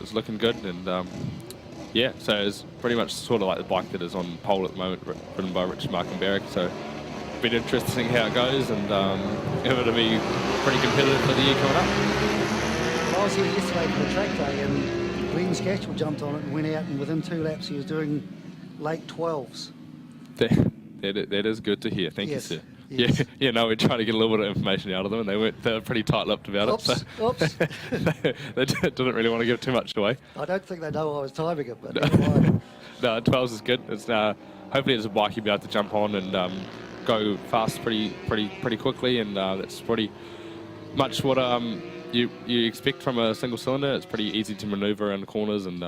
is looking good, and yeah, so it's pretty much sort of like the bike that is on pole at the moment, ridden by Richard Markenberg. So been interesting how it goes, and it'll be pretty competitive for the year coming up. Well, I was here yesterday for the track day, and Glenn Scatchell jumped on it and went out, and within 2 laps he was doing late 12s. That is good to hear. Thank you, sir. Yes. Yeah, no, we're trying to get a little bit of information out of them, and they were pretty tight-lipped about it. So they didn't really want to give too much away. I don't think they know I was timing it, but never mind. No, 12s is good. It's hopefully it's a bike you'll be able to jump on and go fast pretty quickly, and that's pretty much what you expect from a single cylinder. It's pretty easy to manoeuvre around the corners, and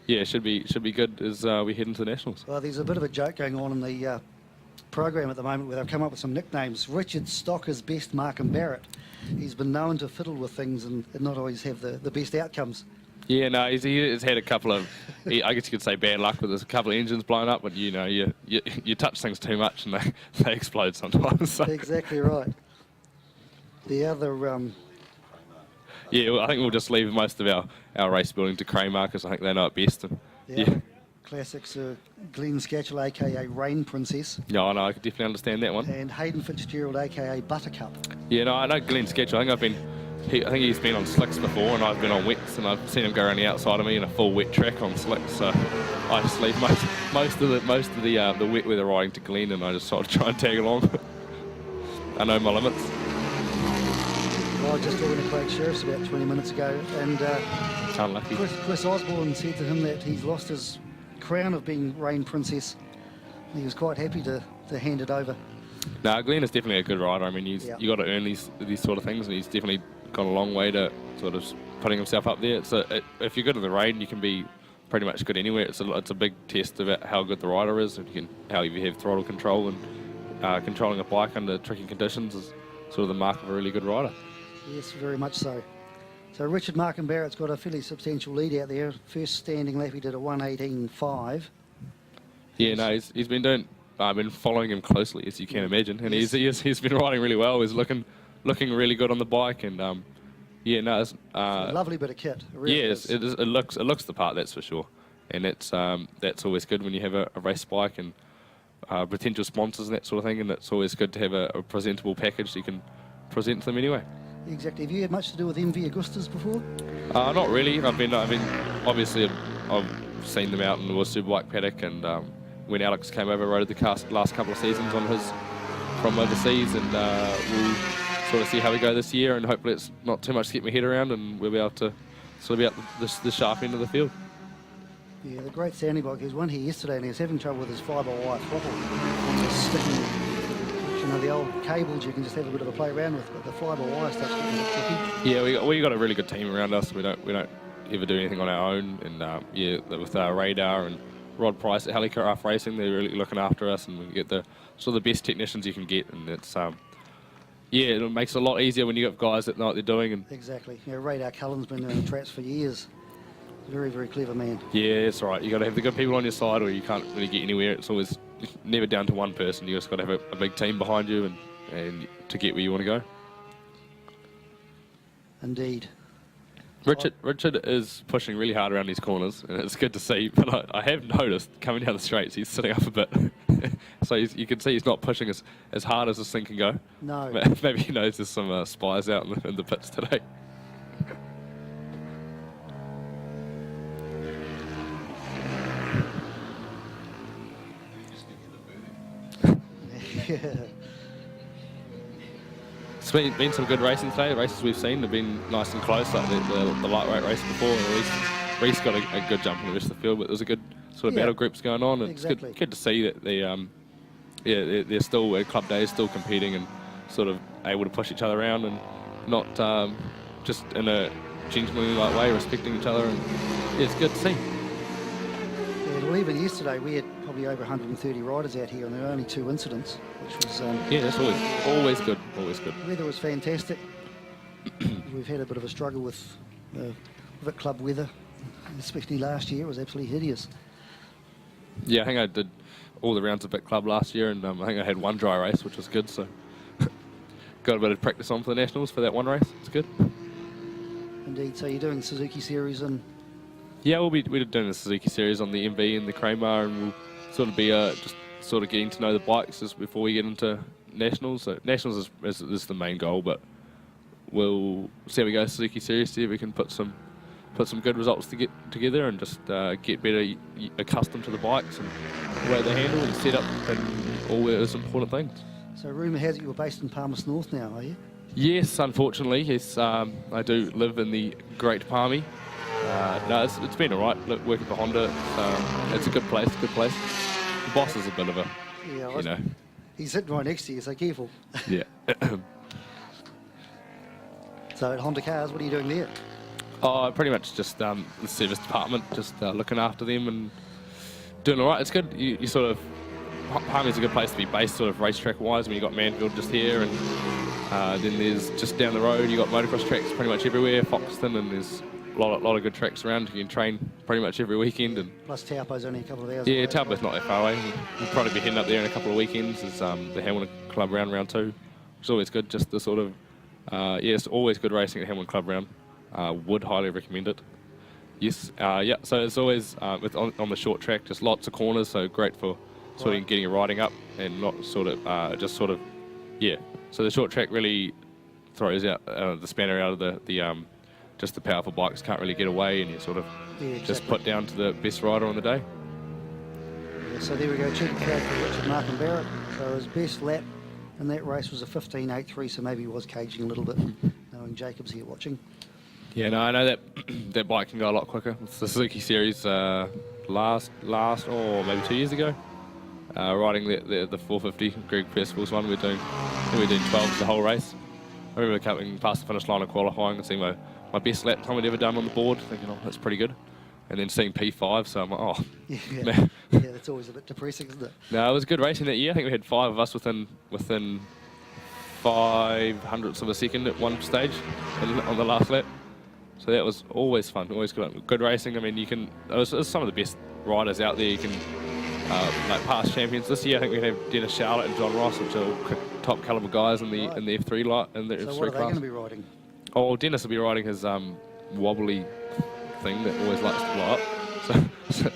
yeah, it should be good as we head into the Nationals. Well, there's a bit of a joke going on in the program at the moment where they've come up with some nicknames. Richard Stocker's best Markham Barrett. He's been known to fiddle with things and not always have the best outcomes. Yeah, no, he's had a couple of, I guess you could say bad luck, but there's a couple of engines blown up, but you know, you touch things too much and they explode sometimes. So. Exactly right. The other... yeah, well, I think we'll just leave most of our race building to Kramer, because I think they know it best. And, yeah. Classics, Glenn Scatchell, a.k.a. Rain Princess. Yeah, I know, I could definitely understand that one. And Hayden Fitzgerald, a.k.a. Buttercup. Yeah, no, I know Glenn Scatchell. I think he's been on slicks before, and I've been on wets, and I've seen him go around the outside of me in a full wet track on slicks. So I just leave most of the wet weather riding to Glenn, and I just sort of try and tag along. I know my limits. Well, I was just talking to Craig Sheriffs about 20 minutes ago, and unlucky. Chris Osborne said to him that he's lost his crown of being Rain Princess. He was quite happy to hand it over. No, Glenn is definitely a good rider. I mean, you got to earn these sort of things, and he's definitely gone a long way to sort of putting himself up there. So if you're good in the rain, you can be pretty much good anywhere. It's a big test about how good the rider is, and how you have throttle control, and controlling a bike under tricky conditions is sort of the mark of a really good rider. Yes, very much so. So Richard Markham Barrett's got a fairly substantial lead out there. First standing lap he did a 1:18.5. Yeah, no, he's been doing. I've been following him closely, as you can imagine, and he's been riding really well. He's looking really good on the bike, and yeah, no, it's a lovely bit of kit. It really is. It looks the part, that's for sure, and that's always good when you have a race bike and potential sponsors and that sort of thing, and it's always good to have a presentable package so you can present to them anyway. Exactly. Have you had much to do with MV Augustas before? Not really. I've been obviously I've seen them out in the Superbike paddock, and when Alex came over, rode the last couple of seasons on his from overseas, and we'll sort of see how we go this year, and hopefully it's not too much to get my head around, and we'll be able to sort of be at the sharp end of the field. Yeah, the great standing bike. He was one here yesterday, and he was having trouble with his fibre wire throttle. Just sticking, you know, the old cables you can just have a bit of a play around with, but the fibre wire stuff's getting a bit tricky. Yeah, we got a really good team around us. We don't ever do anything on our own, and yeah, with our radar and Rod Price at Helicraft Racing, they're really looking after us, and we get the best technicians you can get, and it's yeah, it makes it a lot easier when you got guys that know what they're doing. And exactly. You know, Radar Cullen's been doing the traps for years. Very, very clever man. Yeah, that's right. You got to have the good people on your side, or you can't really get anywhere. It's always never down to one person. You just got to have a big team behind you, and to get where you want to go. Indeed. Richard is pushing really hard around these corners, and it's good to see. But I have noticed coming down the straights, he's sitting up a bit. So you can see he's not pushing as hard as this thing can go. No. Maybe he knows there's some spies out in the pits today. Yeah. It's been some good racing today. The races we've seen have been nice and close, like the lightweight race before. Reece got a good jump in the rest of the field, but there's a good sort of battle groups going on. And exactly. It's good to see that they're still at club days, still competing and sort of able to push each other around, and not just in a gentlemanly like way, respecting each other. And yeah, it's good to see. Yeah, well, even yesterday we had probably over 130 riders out here, and there were only 2 incidents, which was yeah, that's always good. Always good. Weather was fantastic. We've had a bit of a struggle with Vic Club weather, especially last year. It was absolutely hideous. Yeah, I think I did all the rounds of Vic Club last year, and I think I had one dry race, which was good. So got a bit of practice on for the Nationals for that one race. It's good. Indeed. So you're doing Suzuki Series in Yeah, we're doing the Suzuki series on the MV and the Kramer, and we'll sort of be just sort of getting to know the bikes just before we get into nationals. So nationals is the main goal, but we'll see how we go Suzuki series, see if we can put some good results together and just get better accustomed to the bikes and the way they handle and set up and all those important things. So rumour has it you're based in Palmerston North now, are you? Yes, unfortunately, yes. I do live in the Great Palmy. No, it's been alright. Working for Honda, it's a good place. The boss is a bit of a, you know. He's sitting right next to you, so careful. Yeah. So at Honda Cars, what are you doing there? Oh, pretty much just the service department, just looking after them and doing alright. It's good. You sort of, Palmy's a good place to be based, sort of racetrack-wise. I mean, you got Manfield just here, and then there's just down the road, you got motocross tracks pretty much everywhere, Foxton, and there's a lot of good tracks around. You can train pretty much every weekend. And plus Taupo's only a couple of hours away. away. Taupo's not that far away. We'll probably be heading up there in a couple of weekends. It's the Hamilton Club Round 2, which is always good, just the sort of, it's always good racing at Hamilton Club Round. Would highly recommend it. Yes, yeah, so it's always on the short track, just lots of corners, so great for sort of getting your riding up and not sort of, just sort of, yeah. So the short track really throws out the spanner out of the just the powerful bikes can't really get away, and you sort of just put down to the best rider on the day. Yeah, so there we go, check track for Richard Martin Barrett. So his best lap in that race was a 15.83, so maybe he was caging a little bit, knowing Jacob's here watching. Yeah, no, I know that that bike can go a lot quicker. It's the Suzuki series last or maybe 2 years ago. Riding the 450 Greg Percival's one, we're doing 12s the whole race. I remember coming past the finish line of qualifying and seeing my best lap time I'd ever done on the board, thinking, oh, that's pretty good. And then seeing P5, so I'm like, oh, man. Yeah, that's always a bit depressing, isn't it? No, it was good racing that year. I think we had 5 of us within 500ths of a second at one stage on the last lap. So that was always fun, always good racing. I mean, it was some of the best riders out there. You can, like past champions. This year, I think we have Dennis Charlotte and John Ross, which are top caliber guys in the F3 lot. In the F3 so what are they class. going to be riding? Oh, Dennis will be riding his wobbly thing that always likes to blow up. So